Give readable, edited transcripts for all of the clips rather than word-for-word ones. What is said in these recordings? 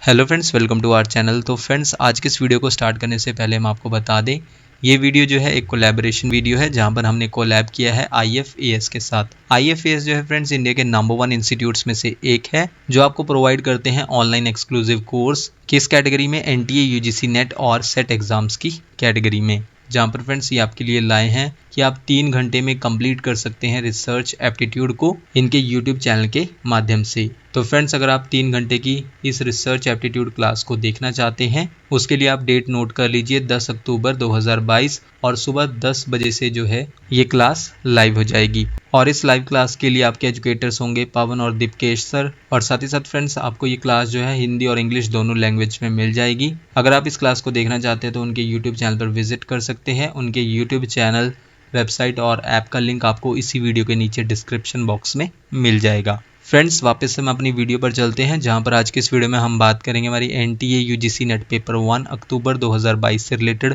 Hello friends, welcome to our channel. तो friends, आज के इस वीडियो को स्टार्ट करने से पहले हम आपको बता दें, ये वीडियो जो है एक कोलैबोरेशन वीडियो है जहां पर हमने कोलैब किया है IFAS के साथ। IFAS जो है फ्रेंड्स इंडिया के नंबर 1 इंस्टीट्यूट्स में से एक है जो आपको प्रोवाइड करते हैं ऑनलाइन एक्सक्लूसिव कोर्स। किस कैटेगरी में? NTA UGC नेट और सेट एग्जाम्स की कैटेगरी में, जहाँ पर फ्रेंड्स ये आपके लिए लाए हैं कि आप 3 घंटे में कंप्लीट कर सकते हैं रिसर्च एप्टीट्यूड को इनके यूट्यूब चैनल के माध्यम से। तो फ्रेंड्स, अगर आप 3 घंटे की इस रिसर्च एप्टीट्यूड क्लास को देखना चाहते हैं, उसके लिए आप डेट नोट कर लीजिए 10 अक्टूबर 2022 और सुबह 10 बजे से जो है ये क्लास लाइव हो जाएगी। और इस लाइव क्लास के लिए आपके एजुकेटर्स होंगे पवन और दीपकेश सर। और साथ ही साथ फ्रेंड्स, आपको ये क्लास जो है हिंदी और इंग्लिश दोनों लैंग्वेज में मिल जाएगी। अगर आप इस क्लास को देखना चाहते हैं तो उनके यूट्यूब चैनल पर विजिट कर सकते हैं। उनके यूट्यूब चैनल, वेबसाइट और ऐप का लिंक आपको इसी वीडियो के नीचे डिस्क्रिप्शन बॉक्स में मिल जाएगा। फ्रेंड्स, वापस से हम अपनी वीडियो पर चलते हैं, जहां पर आज की इस वीडियो में हम बात करेंगे हमारी NTA UGC नेट पेपर 1 अक्टूबर 2022 से रिलेटेड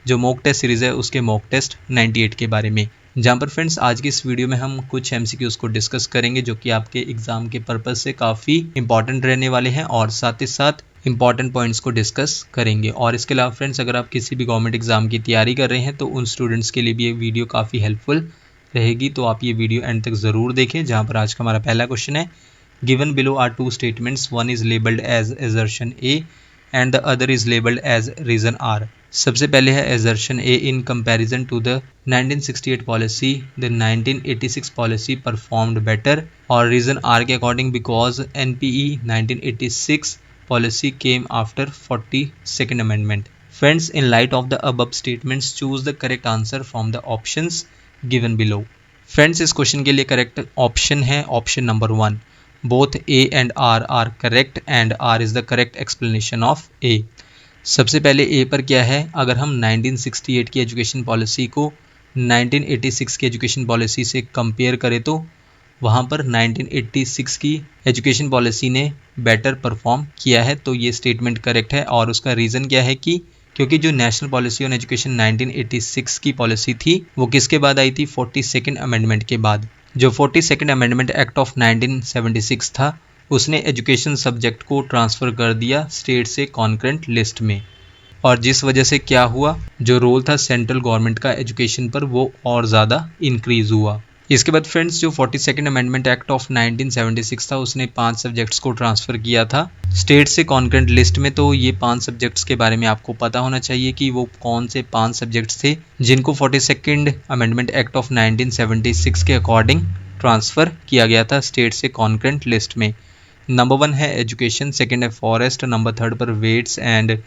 जो मॉक टेस्ट सीरीज़ है उसके मॉक टेस्ट 98 के बारे में। जहां पर फ्रेंड्स आज की इस वीडियो में हम कुछ MCQs को डिस्कस करेंगे जो कि आपके एग्जाम के पर्पज़ से काफ़ी इंपॉर्टेंट रहने वाले हैं, और साथ ही साथ इंपॉर्टेंट पॉइंट्स को डिस्कस करेंगे। और इसके अलावा फ्रेंड्स, अगर आप किसी भी गवर्नमेंट एग्जाम की तैयारी कर रहे हैं तो उन स्टूडेंट्स के लिए भी ये वीडियो काफ़ी हेल्पफुल रहेगी, तो आप ये वीडियो एंड तक ज़रूर देखें। जहाँ पर आज का हमारा पहला क्वेश्चन है, given below are 2 statements, one is labelled as assertion A and the other is labelled as reason R। सबसे पहले है assertion A, in comparison to the 1968 policy the 1986 policy performed better, और रीज़न R के according because NPE 1986 policy came after 42nd amendment. Friends, in light of the above statements, choose the correct answer from the options given below। Friends, इस question के लिए correct option है option number 1। Both A and R are correct and R is the correct explanation of A। सबसे पहले A पर क्या है, अगर हम 1968 की एजुकेशन पॉलिसी को 1986 की एजुकेशन पॉलिसी से कंपेयर करें तो वहाँ पर 1986 की एजुकेशन पॉलिसी ने बेटर परफॉर्म किया है, तो ये स्टेटमेंट करेक्ट है। और उसका रीज़न क्या है कि क्योंकि जो नेशनल पॉलिसी ऑन एजुकेशन 1986 की पॉलिसी थी वो किसके बाद आई थी? 42nd अमेंडमेंट के बाद। जो 42nd अमेंडमेंट एक्ट ऑफ 1976 था उसने एजुकेशन सब्जेक्ट को ट्रांसफ़र कर दिया स्टेट से कॉन्करेंट लिस्ट में, और जिस वजह से क्या हुआ, जो रोल था सेंट्रल गवर्नमेंट का एजुकेशन पर वो और ज़्यादा इंक्रीज़ हुआ। इसके बाद फ्रेंड्स, जो 42nd अमेंडमेंट एक्ट ऑफ 1976 था उसने 5 सब्जेक्ट्स को ट्रांसफ़र किया था स्टेट से कॉन्करेंट लिस्ट में। तो ये 5 सब्जेक्ट्स के बारे में आपको पता होना चाहिए कि वो कौन से 5 सब्जेक्ट्स थे जिनको 42nd अमेंडमेंट एक्ट ऑफ 1976 के अकॉर्डिंग ट्रांसफ़र किया गया था स्टेट से कॉन्करेंट लिस्ट में। नंबर 1 है एजुकेशन, सेकेंड है फॉरेस्ट, नंबर 3 पर वेट्स एंड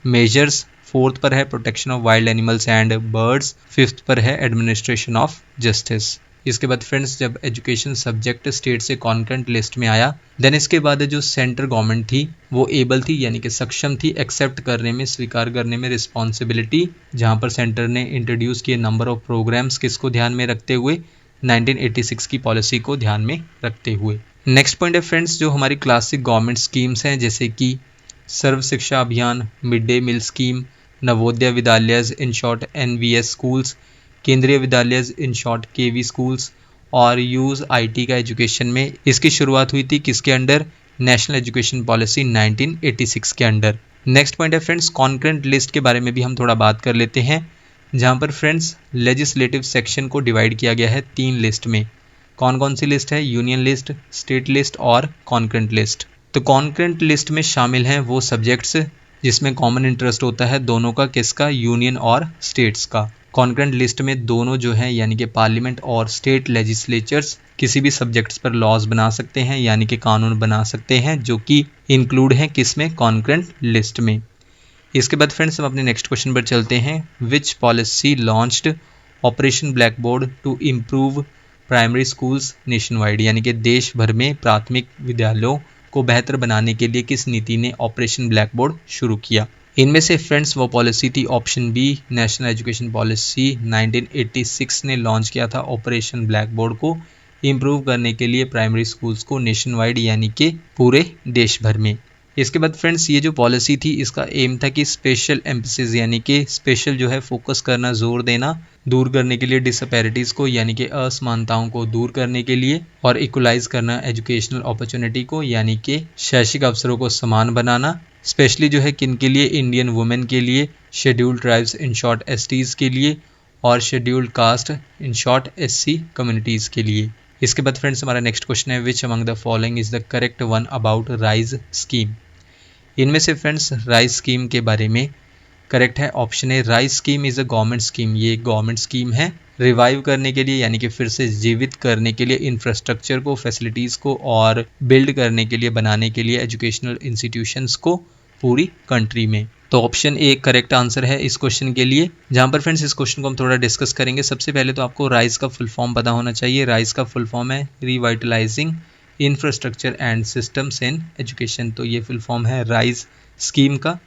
मेजर्स, 4th पर है protection of wild animals and birds, 5th पर है एडमिनिस्ट्रेशन ऑफ जस्टिस। इसके बाद फ्रेंड्स, जब एजुकेशन सब्जेक्ट स्टेट से कॉन्करेंट लिस्ट में आया, देन इसके बाद जो सेंट्रल गवर्नमेंट थी वो एबल थी यानी कि सक्षम थी एक्सेप्ट करने में, स्वीकार करने में रिस्पॉन्सिबिलिटी, जहां पर सेंटर ने इंट्रोड्यूस किए नंबर ऑफ प्रोग्राम्स, किसको ध्यान में रखते हुए? 1986 की पॉलिसी को ध्यान में रखते हुए। नेक्स्ट पॉइंट है फ्रेंड्स, जो हमारी क्लासिक गवर्नमेंट स्कीम्स हैं जैसे कि Sarva Shiksha Abhiyan, mid day meal scheme, Navodaya Vidyalaya in short NVS schools, Kendriya Vidyalaya in short KV schools, और यूज़ IT का एजुकेशन में इसकी शुरुआत हुई थी किसके अंडर? नेशनल एजुकेशन पॉलिसी 1986 के अंडर। नेक्स्ट पॉइंट है फ्रेंड्स, कॉन्करेंट लिस्ट के बारे में भी हम थोड़ा बात कर लेते हैं, जहां पर फ्रेंड्स लेजिस्लेटिव सेक्शन को डिवाइड किया गया है 3 लिस्ट में। कौन कौन सी लिस्ट है? यूनियन लिस्ट, स्टेट लिस्ट और कॉन्करेंट लिस्ट। तो कॉन्करेंट लिस्ट में शामिल हैं वो सब्जेक्ट्स जिसमें कॉमन इंटरेस्ट होता है दोनों का, किसका? यूनियन और स्टेट्स का। कॉन्करेंट लिस्ट में दोनों जो हैं यानी कि पार्लियामेंट और स्टेट लेजिस्लेचर्स किसी भी सब्जेक्ट्स पर लॉज बना सकते हैं यानी कि कानून बना सकते हैं, जो कि इंक्लूड हैं किसमें? कॉन्करेंट लिस्ट में। इसके बाद फ्रेंड्स, हम अपने नेक्स्ट क्वेश्चन पर चलते हैं। Which policy launched operation black board to improve primary schools nation wide, यानी कि देश भर में प्राथमिक विद्यालयों को बेहतर बनाने के लिए किस नीति ने ऑपरेशन ब्लैक बोर्ड शुरू किया? इनमें से फ्रेंड्स वो पॉलिसी थी option B, national education policy 1986 ने लॉन्च किया था ऑपरेशन ब्लैक बोर्ड को इम्प्रूव करने के लिए प्राइमरी स्कूल्स को नेशन वाइड यानी कि पूरे देश भर में। इसके बाद फ्रेंड्स ये जो पॉलिसी थी इसका एम था कि स्पेशल एम्फेसिस यानी कि स्पेशल जो है फोकस करना, जोर देना, दूर करने के लिए डिसपैरिटीज़ को यानी कि असमानताओं को दूर करने के लिए, और इक्वलाइज करना एजुकेशनल अपॉर्चुनिटी को यानी कि शैक्षिक अवसरों को समान बनाना, स्पेशली जो है किन के लिए, इंडियन वुमेन के लिए, शेड्यूल्ड ट्राइब्स इन शॉर्ट एसटीज़ के लिए, और scheduled caste in short SC communities के लिए। इसके बाद फ्रेंड्स हमारा नेक्स्ट क्वेश्चन है, which among the following is the correct one about rise scheme. इनमें से फ्रेंड्स राइज स्कीम के बारे में करेक्ट है ऑप्शन है, rise scheme is a government scheme. ये एक गवर्नमेंट स्कीम है रिवाइव करने के लिए यानी कि फिर से जीवित करने के लिए इंफ्रास्ट्रक्चर को, फैसिलिटीज़ को और बिल्ड करने के लिए, बनाने के लिए एजुकेशनल इंस्टीट्यूशंस को पूरी कंट्री में। तो ऑप्शन ए करेक्ट आंसर है इस क्वेश्चन के लिए। जहाँ पर फ्रेंड्स इस क्वेश्चन को हम थोड़ा डिस्कस करेंगे। सबसे पहले तो आपको राइज का फुल फॉर्म पता होना चाहिए। राइज का फुल फॉर्म है revitalising infrastructure and systems in education. तो ये फुल फॉर्म है राइज स्कीम का।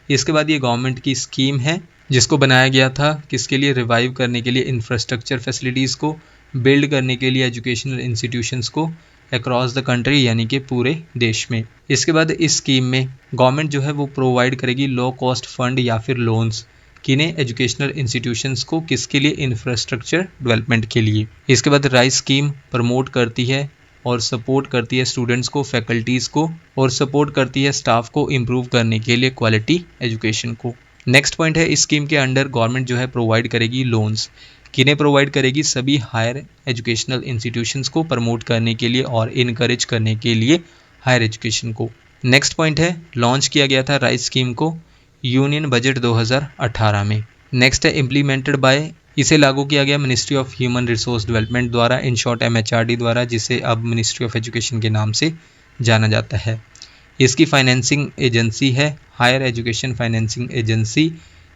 इसके बाद ये गवर्नमेंट की स्कीम है जिसको बनाया गया था किसके लिए, रिवाइव करने के लिए इंफ्रास्ट्रक्चर फैसिलिटीज़ को, बिल्ड करने के लिए एजुकेशनल इंस्टीट्यूशंस को अक्रॉस द कंट्री यानी कि पूरे देश में। इसके बाद इस स्कीम में गवर्नमेंट जो है वो प्रोवाइड करेगी लो कॉस्ट फंड या फिर लोन्स किन्हें, एजुकेशनल इंस्टीट्यूशंस को, किसके लिए, इंफ्रास्ट्रक्चर डेवलपमेंट के लिए। इसके बाद राइज स्कीम प्रमोट करती है और सपोर्ट करती है स्टूडेंट्स को, फैकल्टीज़ को, और सपोर्ट करती है स्टाफ को इम्प्रूव करने के लिए क्वालिटी एजुकेशन को। नेक्स्ट पॉइंट है, इस स्कीम के अंडर गवर्नमेंट जो है प्रोवाइड करेगी लोन्स किन्हें प्रोवाइड करेगी, सभी हायर एजुकेशनल इंस्टीट्यूशंस को प्रमोट करने के लिए और इनकरेज करने के लिए हायर एजुकेशन को। नेक्स्ट पॉइंट है, लॉन्च किया गया था राइज स्कीम को यूनियन बजट 2018 में। नेक्स्ट है, इम्प्लीमेंटेड बाय, इसे लागू किया गया ministry of human resource development द्वारा, इन शॉर्ट MHRD द्वारा, जिसे अब मिनिस्ट्री ऑफ एजुकेशन के नाम से जाना जाता है। इसकी फाइनेंसिंग एजेंसी है higher education financing agency,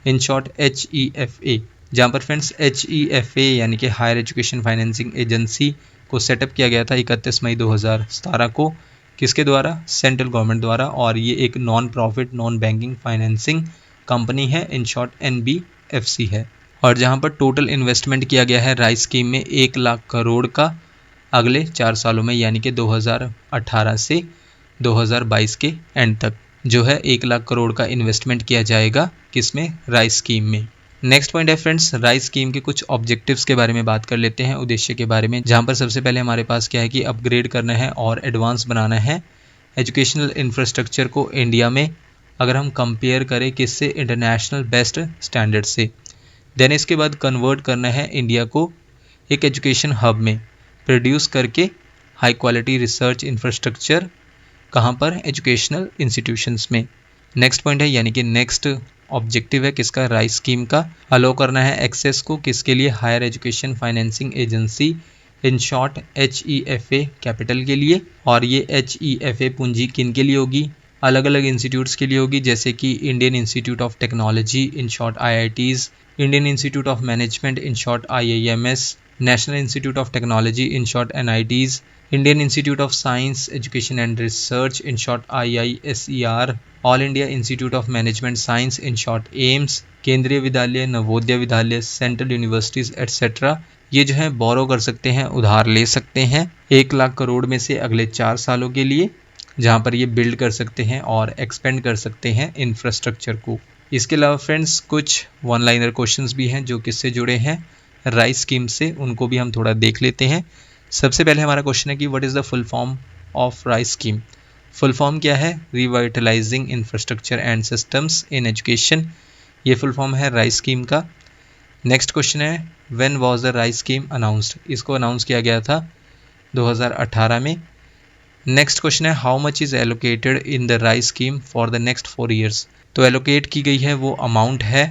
in short HEFA। जहाँ पर फ्रेंड्स HEFA यानी कि हायर एजुकेशन फाइनेंसिंग एजेंसी को सेटअप किया गया था 31 मई 2017 को, किसके द्वारा, सेंट्रल गवर्नमेंट द्वारा, और ये एक non profit non banking financing company है, इन शॉर्ट NBFC है। और जहाँ पर टोटल इन्वेस्टमेंट किया गया है राइज स्कीम में 1 लाख करोड़ का अगले 4 सालों में यानी कि 2018 से 2022 के एंड तक जो है 1 लाख करोड़ का इन्वेस्टमेंट किया जाएगा किसमें, राइज स्कीम में। नेक्स्ट पॉइंट है फ्रेंड्स, राइज स्कीम के कुछ ऑब्जेक्टिव्स के बारे में बात कर लेते हैं, उद्देश्य के बारे में। जहाँ पर सबसे पहले हमारे पास क्या है कि अपग्रेड करना है और एडवांस बनाना है एजुकेशनल इंफ्रास्ट्रक्चर को इंडिया में, अगर हम कंपेयर करें किससे, इंटरनेशनल बेस्ट स्टैंडर्ड से। देन इसके बाद कन्वर्ट करना है इंडिया को एक एजुकेशन हब में, प्रोड्यूस करके हाई क्वालिटी रिसर्च इंफ्रास्ट्रक्चर, कहाँ पर, एजुकेशनल इंस्टीट्यूशंस में। नेक्स्ट पॉइंट है यानी कि नेक्स्ट ऑब्जेक्टिव है किसका, राइज स्कीम का, अलो करना है एक्सेस को किसके लिए, higher education financing agency, in short HEFA capital के लिए। और ये HEFA पूंजी किन के लिए होगी, अलग अलग इंस्टीट्यूट्स के लिए होगी, जैसे कि Indian institute of technology in short IITs, Indian institute of management in short IIMS, national institute of technology in short NITs, Indian institute of science education and research in short IISER, all India institute of management science in short AIIMS, केंद्रीय विद्यालय, Navodaya Vidyalaya, central universities etcetera. ये जो है बोरो कर सकते हैं, उधार ले सकते हैं 1 लाख करोड़ में से अगले 4 सालों के लिए, जहाँ पर ये बिल्ड कर सकते हैं और एक्सपेंड कर सकते हैं इंफ्रास्ट्रक्चर को। इसके अलावा फ्रेंड्स कुछ वन लाइनर क्वेश्चंस भी हैं जो किससे जुड़े हैं, राइज स्कीम से, उनको भी हम थोड़ा देख लेते हैं। सबसे पहले हमारा क्वेश्चन है कि what is the full form of rise scheme. Full form क्या है, revitalising infrastructure and systems in education, ये फुल फॉर्म है राइज स्कीम का। नेक्स्ट क्वेश्चन है, when was the rise scheme announced, इसको अनाउंस किया गया था 2018 में। नेक्स्ट क्वेश्चन है, how much is allocated in the rise scheme for the next 4 years. तो एलोकेट की गई है वो अमाउंट है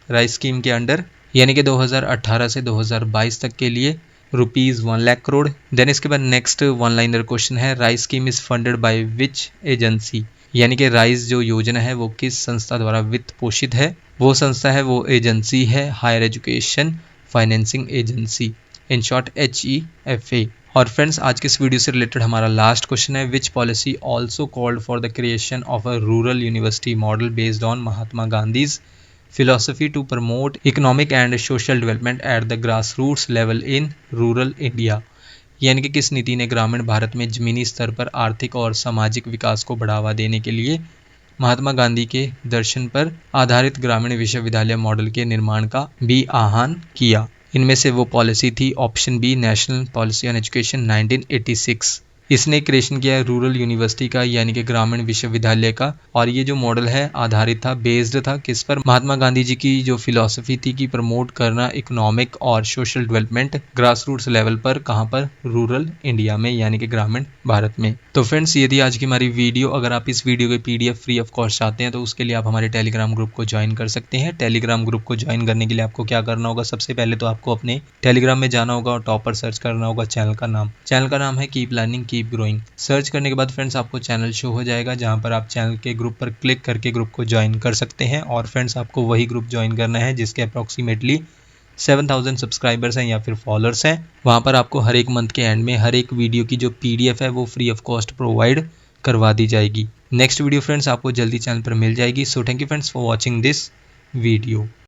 राइज स्कीम के अंडर, यानी कि 2018 से 2022 तक के लिए ₹1 लाख करोड़। देन इसके बाद नेक्स्ट वन लाइनर क्वेश्चन है, rise scheme is funded by which agency, यानी कि राइज जो योजना है वो किस संस्था द्वारा वित्त पोषित है, वो संस्था है, वो एजेंसी है higher education financing agency, in short HEFA। और फ्रेंड्स आज के इस वीडियो से रिलेटेड हमारा लास्ट क्वेश्चन है, विच policy also called for the creation of a rural university model based on Mahatma Gandhi's philosophy to promote economic and social development at the grassroots level in rural India। यानी कि किस नीति ने ग्रामीण भारत में जमीनी स्तर पर आर्थिक और सामाजिक विकास को बढ़ावा देने के लिए महात्मा गांधी के दर्शन पर आधारित ग्रामीण विश्वविद्यालय मॉडल के निर्माण का भी आह्वान किया। इनमें से वो पॉलिसी थी option B, national policy on education 1986। इसने क्रिएशन किया रूरल यूनिवर्सिटी का, यानी कि ग्रामीण विश्वविद्यालय का। और ये जो मॉडल है आधारित था, बेस्ड था किस पर? महात्मा गांधी जी की जो फिलॉसफी थी कि प्रमोट करना इकोनॉमिक और social development grass roots level पर। कहाँ पर? रूरल इंडिया में, यानी कि ग्रामीण भारत में। तो फ्रेंड्स ये थी आज की हमारी वीडियो। अगर आप इस वीडियो के PDF फ्री ऑफ कॉस्ट चाहते हैं तो उसके लिए आप हमारे टेलीग्राम ग्रुप को ज्वाइन कर सकते हैं। टेलीग्राम ग्रुप को ज्वाइन करने के लिए आपको क्या करना होगा? सबसे पहले तो आपको अपने टेलीग्राम में जाना होगा और टॉप पर सर्च करना होगा चैनल का नाम। चैनल का नाम है keep learning keep growing. Search करने के बाद फ्रेंड्स आपको चैनल शो हो जाएगा, जहां पर आप चैनल के ग्रुप पर क्लिक करके ग्रुप को ज्वाइन कर सकते हैं। और फ्रेंड्स आपको वही ग्रुप ज्वाइन करना है जिसके अप्रॉक्सीमेटली 7000 सब्सक्राइबर्स हैं या फिर फॉलोअर्स हैं। वहां पर आपको हर एक मंथ के एंड में हर एक वीडियो की जो PDF है वो फ्री ऑफ कॉस्ट प्रोवाइड करवा दी जाएगी। नेक्स्ट वीडियो फ्रेंड्स आपको जल्दी चैनल पर मिल जाएगी। So thank you friends for watching this video.